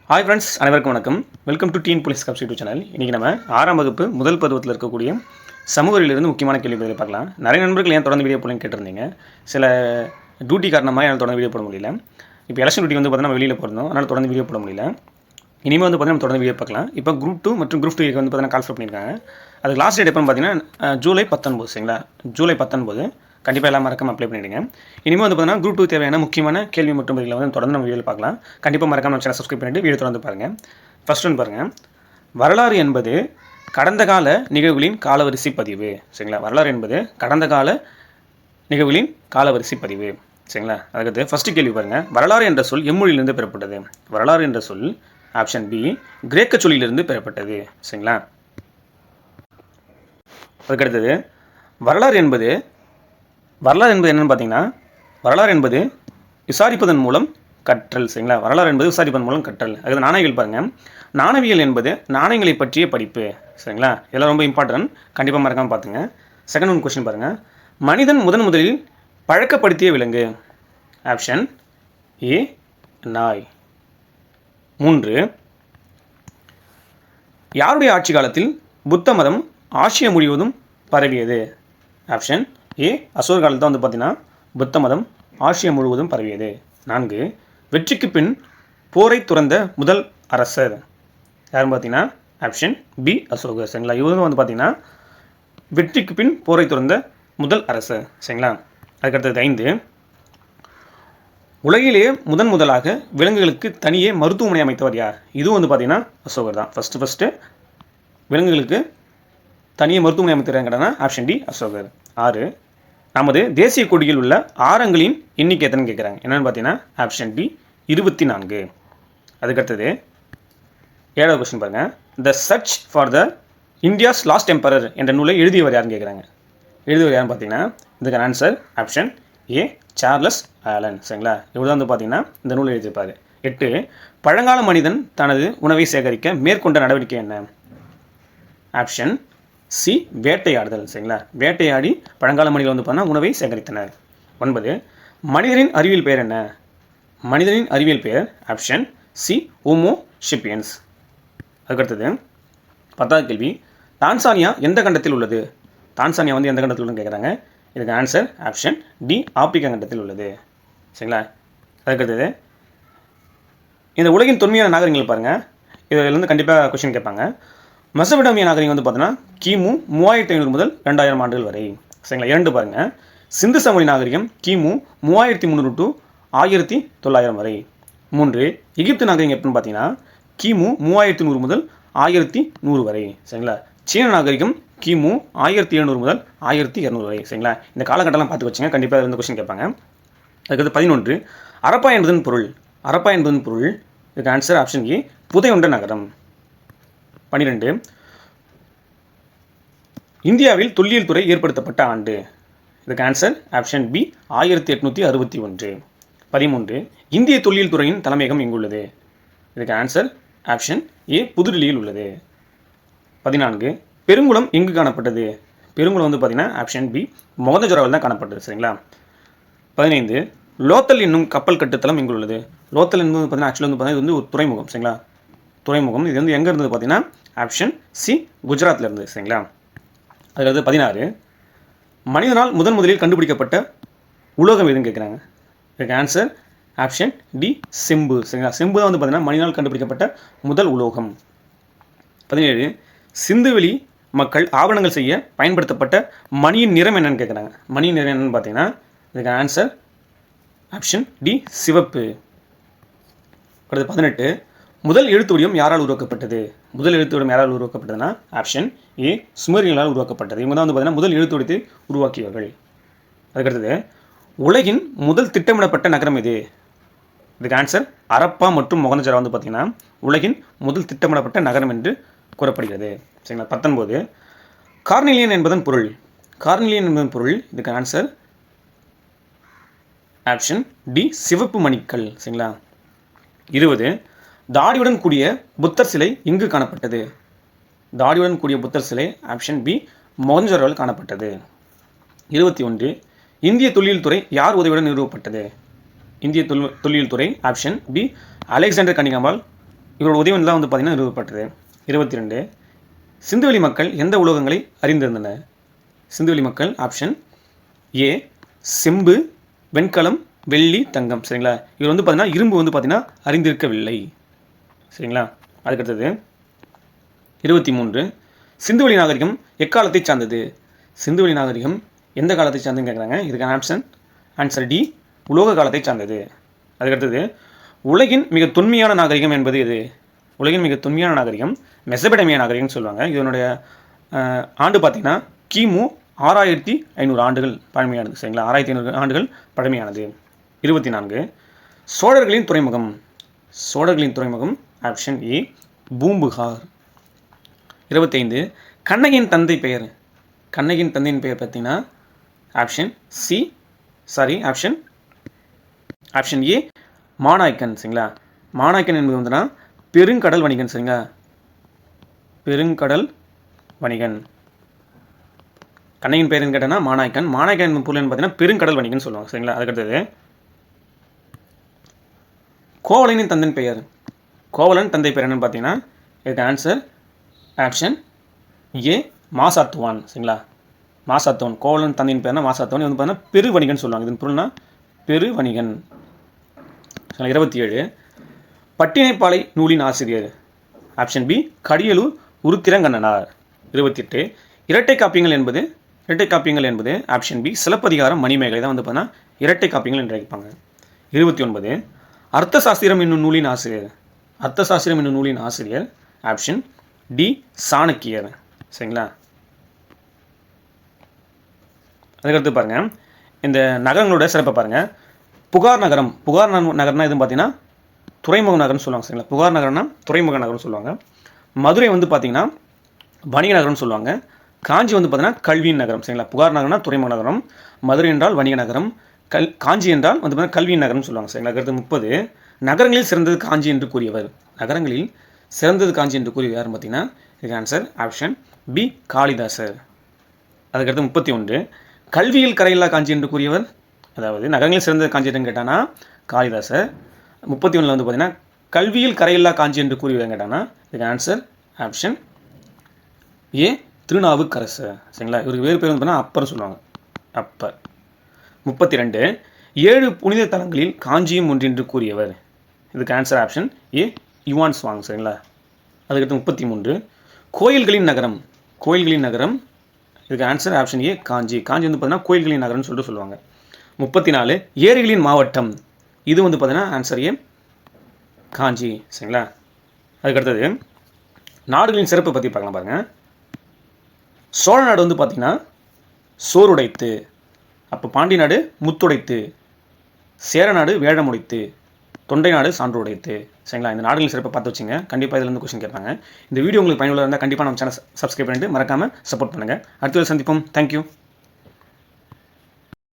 Hi friends, அனைவருக்கும் வணக்கம். Welcome to TN police cups YouTube channel. இன்றைக்கி நம்ம 6ஆம் வகுப்பு முதல் பருவத்தில் இருக்கக்கூடிய சமூகவிலிருந்து முக்கியமான கேள்விகளை பார்க்கலாம். நிறைய நண்பர்கள் ஏன் தொடர்ந்து வீடியோ போடலன்னு கேட்டிருந்தீங்க. சில டியூட்டி காரணமாக என்னால் தொடர்ந்து வீடியோ போட முடியல. இப்போ எலெக்ஷன் டியூட்டி வந்து பார்த்தீங்கன்னா வெளியில் போயிருந்தோம், அதனால் தொடர்ந்து வீடியோ போட முடியல. இனிமேல் வந்து பார்த்தீங்கன்னா நம்ம தொடர்ந்து வீடியோ பார்க்கலாம். இப்போ குரூப் 2 மற்றும் குரூப் 2 வந்து பார்த்தீங்கன்னா கால்ஃபர் பண்ணியிருக்காங்க. அதுக்கு லாஸ்ட் டேட் எப்போன்னு பார்த்தீங்கன்னா ஜூலை 19 சரிங்களா. ஜூலை 19 கண்டிப்பாக எல்லாம் மறக்காமல் அப்ளை பண்ணிவிடுங்க. இனிமேல் வந்து பார்த்தீங்கன்னா குரூப் 2 தேவையான முக்கியமான கேள்வி மற்றும் பதில்களை வந்து தொடர்ந்து நம்ம வீடியோவில் பார்க்கலாம். கண்டிப்பாக மறக்காமல் நம்ம சேனல் சப்ஸ்கிரைப் பண்ணிவிட்டு வீடியோ தொடர்ந்து பாருங்கள். ஃபர்ஸ்ட் ஒன்று பாருங்கள். வரலாறு என்பது கடந்த கால நிகழ்வுகளின் காலவரிசை பதிவு சரிங்களா. வரலாறு என்பது கடந்த கால நிகழ்வுகளின் காலவரிசை பதிவு சரிங்களா. அதுக்கு ஃபஸ்ட்டு கேள்வி பாருங்கள். வரலாறு என்ற சொல் எம்மொழியிலிருந்து பெறப்பட்டது? வரலாறு என்ற சொல் ஆப்ஷன் பி கிரேக்க சொல்லிலிருந்து பெறப்பட்டது சரிங்களா. அதுக்கடுத்தது வரலாறு என்பது என்னென்னு பார்த்தீங்கன்னா, வரலாறு என்பது விசாரிப்பதன் மூலம் கற்றல் சரிங்களா. வரலாறு என்பது விசாரிப்பதன் மூலம் கற்றல். அதுக்கு நாணயவியல் பாருங்கள். நாணயவியல் என்பது நாணயங்களை பற்றிய படிப்பு சரிங்களா. இதெல்லாம் ரொம்ப இம்பார்ட்டன்ட், கண்டிப்பாக மறக்காமல் பார்த்துங்க. செகண்ட் ஒன் கொஸ்டின் பாருங்கள். மனிதன் முதலில் பழக்கப்படுத்திய விலங்கு? ஆப்ஷன் ஏ நாய். 3. யாருடைய ஆட்சி காலத்தில் புத்த மதம் ஆசியா முழுவதும் பரவியது? ஆப்ஷன் ஏ அசோகர் காலத்தில் வந்து பார்த்தீங்கன்னா புத்த மதம் ஆசியா முழுவதும் பரவியது. 4. வெற்றிக்கு பின் போரை துறந்த முதல் அரசர் யாருன்னு பார்த்தீங்கன்னா ஆப்ஷன் பி அசோகர் சரிங்களா. இவங்க வந்து பார்த்தீங்கன்னா வெற்றிக்கு பின் போரை துறந்த முதல் அரசர் சரிங்களா. அதுக்கடுத்தது 5. உலகிலேயே முதலாக விலங்குகளுக்கு தனியே மருத்துவமனை அமைத்தவர் யார்? இதுவும் வந்து பார்த்தீங்கன்னா அசோகர் தான். ஃபஸ்ட்டு விலங்குகளுக்கு தனியே மருத்துவமனை அமைத்தவர்னா ஆப்ஷன் டி அசோகர். 6. நமது தேசிய கொடியில் உள்ள ஆரங்களின் எண்ணிக்கை எத்தனை கேட்குறாங்க? என்னென்னு பார்த்தீங்கன்னா ஆப்ஷன் டி 24. அதுக்கடுத்தது 7வது கொஸ்டின் பாருங்கள். The search for the India's last emperor என்ற நூலை எழுதியவர் யாருன்னு கேட்குறாங்க. எழுதியவர் யாருன்னு பார்த்தீங்கன்னா இதுக்கு answer option A Charles Allen சரிங்களா. இவர் தான் வந்து பார்த்தீங்கன்னா இந்த நூலை எழுதியிருப்பார். 8. பழங்கால மனிதன் தனது உணவை சேகரிக்க மேற்கொண்ட நடவடிக்கை என்ன? ஆப்ஷன் சி வேட்டையாடுதல் சரிங்களா. வேட்டையாடி பழங்கால மனிதர்கள் வந்து பார்த்தீங்கன்னா உணவை சேகரித்தனர். 9. மனிதனின் அறிவியல் பெயர் என்ன? மனிதனின் அறிவியல் பெயர் ஆப்ஷன் சி ஹோமோ ஷேப்பியன்ஸ். அதுக்கடுத்தது 10வது கேள்வி. டான்சானியா எந்த கண்டத்தில் உள்ளது? டான்சானியா வந்து எந்த கண்டத்தில் உள்ளதுன்னு கேட்குறாங்க. இதுக்கு ஆன்சர் ஆப்ஷன் டி ஆப்பிரிக்கா கண்டத்தில் உள்ளது சரிங்களா. அதுக்கடுத்தது இந்த உலகின் தொன்மையான நாகரிகங்கள் பாருங்கள். இதில் வந்து கண்டிப்பாக கொஸ்டின் கேட்பாங்க. மெசபடோமியா நாகரிகம் வந்து பார்த்தோன்னா கிமு 3500 முதல் 2000 ஆண்டுகள் வரை சரிங்களா. 2 பாருங்கள். சிந்து சமவெளி நாகரிகம் கிமு 3300 டு 1900 வரை. 3. எகிப்து நாகரிகம் எப்படின்னு பார்த்தீங்கன்னா கிமு 3100 முதல் 1100 வரை சரிங்களா. சீன நாகரிகம் கிமு 1700 முதல் 1200 வரை சரிங்களா. இந்த காலகட்டம்லாம் பார்த்து வச்சுங்க, கண்டிப்பாக வந்து கொஸ்டின் கேட்பாங்க. அதுக்கு 11. அரப்பா என்பதன் பொருள்? அரப்பா என்பதன் பொருள் இதுக்கு ஆன்சர் ஆப்ஷன் ஏ புதையுண்ட நகரம். 12. இந்தியாவில் தொல்லியல் துறை ஏற்படுத்தப்பட்ட ஆண்டு? இதுக்கு ஆன்சர் ஆப்ஷன் பி 1861. 13. இந்திய தொல்லியல் துறையின் தலைமையகம் எங்குள்ளது? இதுக்கு ஆன்சர் ஆப்ஷன் ஏ புதுடில்லியில் உள்ளது. 14. பெருங்குளம் எங்கு காணப்பட்டது? பெருங்குளம் வந்து பார்த்தீங்கன்னா ஆப்ஷன் பி மொகஞ்சதாரோவில் தான் காணப்பட்டது சரிங்களா. 15. லோத்தல் என்னும் கப்பல் கட்டுத்தளம் எங்கு உள்ளது? லோத்தல் என்பது பார்த்தீங்கன்னா ஆக்சுவலாக வந்து பார்த்தீங்கன்னா இது வந்து ஒரு துறைமுகம் சரிங்களா. துறைமுகம் இது வந்து எங்கே இருந்தது பார்த்தீங்கன்னா ஆப்ஷன் சி குஜராத்தில் இருந்தது சரிங்களா. அதுக்கடுத்து 16. மனிதனால் முதலில் கண்டுபிடிக்கப்பட்ட உலோகம் எதுன்னு கேட்குறாங்க. இதுக்கு ஆன்சர் ஆப்ஷன் டி செம்பு சரிங்களா. செம்பு தான் வந்து பார்த்தீங்கன்னா மனிதனால் கண்டுபிடிக்கப்பட்ட முதல் உலோகம். 17. சிந்துவெளி மக்கள் ஆவணங்கள் செய்ய பயன்படுத்தப்பட்ட மணியின் நிறம் என்னன்னு கேட்குறாங்க. மணியின் நிறம் என்னன்னு பார்த்தீங்கன்னா இதுக்கு ஆன்சர் ஆப்ஷன் டி சிவப்பு. அடுத்து 18. முதல் எழுத்து வடிவம் யாரால் உருவாக்கப்பட்டது? முதல் எழுத்து வடிவம் யாரால் உருவாக்கப்பட்டதுன்னா ஆப்ஷன் ஏ சுமேரியர்களால் உருவாக்கப்பட்டது. இவங்க தான் வந்து பார்த்தீங்கன்னா முதல் எழுத்து வடிவத்தை உருவாக்கியவர்கள். அதுக்கடுத்தது உலகின் முதல் திட்டமிடப்பட்ட நகரம் எது? இதுக்கு ஆன்சர் அரப்பா மற்றும் மொகஞ்சதாரோ வந்து பார்த்தீங்கன்னா உலகின் முதல் திட்டமிடப்பட்ட நகரம் என்று கூறப்படுகிறது சரிங்களா. 19. கார்னிலியன் என்பதன் பொருள்? கார்னிலியன் என்பதன் பொருள் இதுக்கு ஆன்சர் ஆப்ஷன் டி சிவப்பு மணிக்கள் சரிங்களா. 20. தாடியுடன் கூடிய புத்தர் சிலை எங்கு காணப்பட்டது? தாடியுடன் கூடிய புத்தர் சிலை ஆப்ஷன் பி மொகஞ்சதாரோவில் காணப்பட்டது. 21. இந்திய தொல்லியல் துறை யார் உதவியுடன் நிறுவப்பட்டது? இந்திய தொல்லியல் துறை ஆப்ஷன் பி அலெக்சாண்டர் கனிங்காமால் இவரோட உதயம் தான் வந்து பார்த்திங்கன்னா நிறுவப்பட்டது. 22 சிந்துவெளி மக்கள் எந்த உலோகங்களை அறிந்திருந்தனர்? சிந்துவெளி மக்கள் ஆப்ஷன் ஏ செம்பு, வெண்கலம், வெள்ளி, தங்கம். சரிங்களா, இவர் வந்து பார்த்தீங்கன்னா இரும்பு வந்து பார்த்தீங்கன்னா அறிந்திருக்கவில்லை. சரிங்களா, அதுக்கடுத்தது 23 சிந்துவெளி நாகரிகம் எக்காலத்தை சார்ந்தது? சிந்துவெளி நாகரிகம் எந்த காலத்தை சார்ந்ததுன்னு கேட்குறாங்க. இதுக்கான ஆன்சர் டி உலோக காலத்தை சார்ந்தது. அதுக்கடுத்தது உலகின் மிக தொன்மையான நாகரிகம் என்பது எது? உலகின் மிக தொன்மையான நாகரிகம் மெசபடமியா நாகரிகம்னு சொல்லுவாங்க. இதனுடைய ஆண்டு பார்த்திங்கன்னா கிமு 6500 ஆண்டுகள் பழமையானது. சரிங்களா, 6500 ஆண்டுகள் பழமையானது. 24 சோழர்களின் துறைமுகம். சோழர்களின் துறைமுகம் ஆப்ஷன் ஏ பூம்புகார். 25 கண்ணகியின் தந்தை பெயர். கண்ணகியின் தந்தையின் பெயர் பார்த்தீங்கன்னா ஆப்ஷன் ஏ மாநாய்க்கன். சரிங்களா, மாநாய்க்கன் என்பது வந்துன்னா பெருங்கடல் வணிகன். சரிங்களா, பெருங்கடல் வணிகன். கண்ணகியின் பெயர்னு கேட்டேன்னா மாநாய்க்கன். மாநாய்க்கன் பொருள்னு பார்த்தீங்கன்னா பெருங்கடல் வணிகன் சொல்லுவாங்க. சரிங்களா, அதுக்கடுத்தது கோவலனின் தந்தையின் பெயர். கோவலன் தந்தை பெயர் என்னன்னு பார்த்தீங்கன்னா இதுக்கு ஆன்சர் ஆப்ஷன் ஏ மாசாத்துவான். சரிங்களா, மாசாத்துவன். கோவலன் தந்தையின் பேர்னா மாசாத்துவன். இது வந்து பார்த்தீங்கன்னா பெருவணிகன் சொல்லுவாங்க. இதன் பொருள்னா பெருவணிகன். 27 பட்டினைப்பாலை நூலின் ஆசிரியர். Option B Kadiyalur Uruthirangannanar. 28 இரட்டை காப்பியங்கள் என்பது ஆப்ஷன் பி சிலப்பதிகாரம், மணிமேகலை தான் வந்து பார்த்தீங்கன்னா இரட்டை காப்பியங்கள் என்று அழைப்பாங்க. 29 அர்த்தசாஸ்திரம் என்னும் நூலின் ஆசிரியர். அர்த்தசாஸ்திரம் என்னும் நூலின் ஆசிரியர் ஆப்ஷன் டி சாணக்கியர். சரிங்களா, அதுக்கடுத்து பாருங்கள் இந்த நகரங்களோட சிறப்பை பாருங்கள். புகார் நகரம்னா எதுவும் பார்த்தீங்கன்னா துறைமுக நகரம்னு சொல்லுவாங்க. சரிங்களா, புகார் நகரம்னா துறைமுக நகரம்னு சொல்லுவாங்க. மதுரை வந்து பார்த்திங்கன்னா வணிக நகரம்னு சொல்லுவாங்க. காஞ்சி வந்து பார்த்தீங்கன்னா கல்வியின் நகரம். சரிங்களா, புகார் நகரம்னா துறைமுக நகரம், மதுரை என்றால் வணிக நகரம், காஞ்சி என்றால் வந்து பார்த்தீங்கன்னா கல்வியின் நகரம்னு சொல்லுவாங்க. சரிங்களா, அடுத்து 30 நகரங்களில் சிறந்தது காஞ்சி என்று கூறியவர். நகரங்களில் சிறந்தது காஞ்சி என்று கூறியவர் யாருன்னு பார்த்தீங்கன்னா இதுக்கு ஆன்சர் ஆப்ஷன் பி காளிதாசர். அதுக்கடுத்து 31 கல்வியில் கரையில்லா காஞ்சி என்று கூறியவர். அதாவது நகரங்களில் சிறந்தது காஞ்சி என்று கேட்டானா காளிதாசர். 31 வந்து பார்த்தீங்கன்னா கல்வியில் கரையில்லா காஞ்சி என்று கூறியவர் கேட்டானா இதுக்கு ஆன்சர் ஆப்ஷன் ஏ திருநாவுக்கரசர். சரிங்களா, இவருக்கு வேறு பேர் வந்து பார்த்தீங்கன்னா அப்பர்னு சொல்லுவாங்க. அப்பர். 32 7 புனித தலங்களில் காஞ்சியும் ஒன்று என்று கூறியவர். இதுக்கு ஆன்சர் ஆப்ஷன் ஏ யுவான் ஸ்வாங். சரிங்களா, அதுக்கடுத்து 33 கோயில்களின் நகரம். இதுக்கு ஆன்சர் ஆப்ஷன் ஏ காஞ்சி. காஞ்சி வந்து பார்த்தீங்கன்னா கோயில்களின் நகரம்னு சொல்லிட்டு சொல்லுவாங்க. 34 ஏரிகளின் மாவட்டம். இது வந்து பார்த்தீங்கன்னா ஆன்சர் ஏ காஞ்சி. சரிங்களா, அதுக்கடுத்தது நாடுகளின் சிறப்பை பற்றி பார்க்கலாம் பாருங்கள். சோழ நாடு வந்து பார்த்திங்கன்னா சோறுடைத்து, அப்போ பாண்டி நாடு முத்துடைத்து, சேர நாடு வேழமுடைத்து, தொண்டை நாடு சான்று உடைத்து. சரிங்களா, இந்த நாடுகளின் சிறப்பை பார்த்து வச்சுங்க. கண்டிப்பாக இதில் இருந்து கொஸ்டின் கேட்பாங்க. இந்த வீடியோ உங்களுக்கு பயனுள்ளதாக இருந்தால் கண்டிப்பாக நம்ம சேனல் சப்ஸ்கிரைப் பண்ணிட்டு மறக்காமல் சப்போர்ட் பண்ணுங்கள். அடுத்த சந்திப்போம். தேங்க்யூ.